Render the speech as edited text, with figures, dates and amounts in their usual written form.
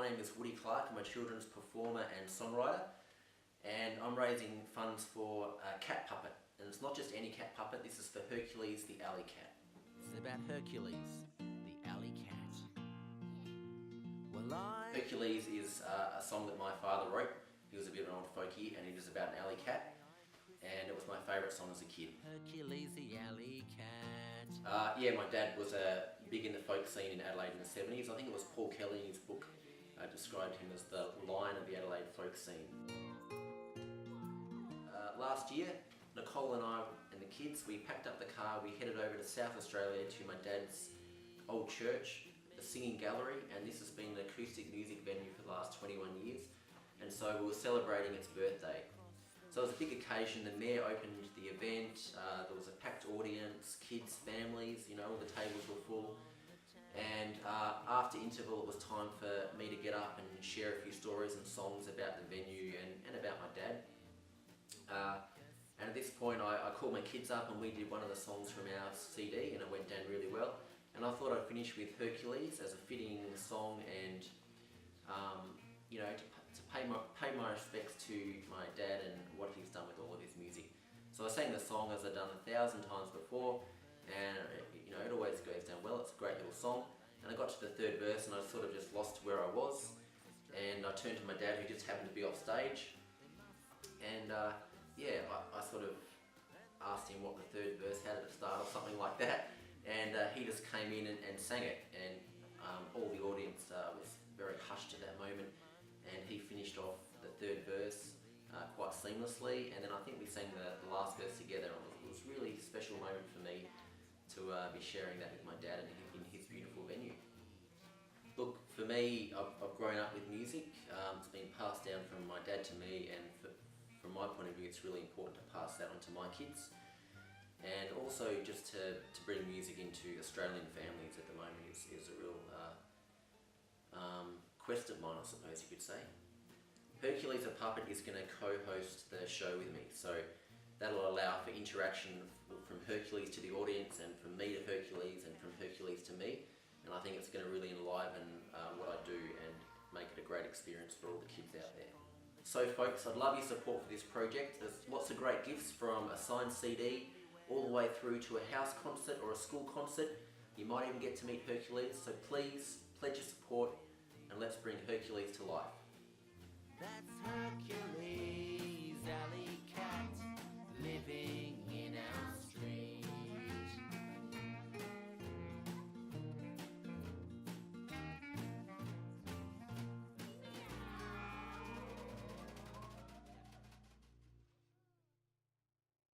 my name is Woody Clark. I'm a children's performer and songwriter, and I'm raising funds for a cat puppet. And it's not just any cat puppet, this is for Hercules the Alley Cat. This is about Hercules the Alley Cat. Hercules is a song that my father wrote. He was a bit of an old folkie, and it is about an alley cat, and it was my favourite song as a kid. Hercules the Alley Cat. Yeah, my dad was big in the folk scene in Adelaide in the 70s. I think it was Paul Kelly in his book described him as the lion of the Adelaide folk scene. Last year, Nicole and I and the kids, we packed up the car, we headed over to South Australia to my dad's old church, the Singing Gallery, and this has been an acoustic music venue for the last 21 years, and so we were celebrating its birthday. So it was a big occasion. The mayor opened the event, there was a packed audience, kids, families, you know, all the tables were full, and after interval it was time for me to get up and share a few stories and songs about the venue and about my dad. And at this point I called my kids up and we did one of the songs from our CD, and it went down really well. And I thought I'd finish with Hercules as a fitting song, and you know, to pay my respects to my dad and what he's done with all of his music. So I sang the song as I've done 1,000 times before, and you know, it always goes down well. It's a great little song. And I got to the third verse and I sort of just lost where I was, and I turned to my dad, who just happened to be off stage, and yeah, I sort of asked him what the third verse, how did it start, or something like that, and he just came in and sang it, and all the audience was very hushed at that moment, and he finished off the third verse quite seamlessly, and then I think we sang the last verse together, and it was a really special moment for me to be sharing that with my dad in his beautiful venue. Look, for me, I've grown up with music. It's been passed down from my dad to me, and from my point of view, it's really important to pass that on to my kids. And also just to bring music into Australian families at the moment is a real quest of mine, I suppose you could say. Hercules the Puppet is going to co-host the show with me, so that'll allow for interaction from Hercules to the audience, and from me to Hercules, and from Hercules to me. And I think it's going to really enliven what I do and make it a great experience for all the kids out there. So folks, I'd love your support for this project. There's lots of great gifts, from a signed CD all the way through to a house concert or a school concert. You might even get to meet Hercules, so please pledge your support and let's bring Hercules to life. That's Hercules.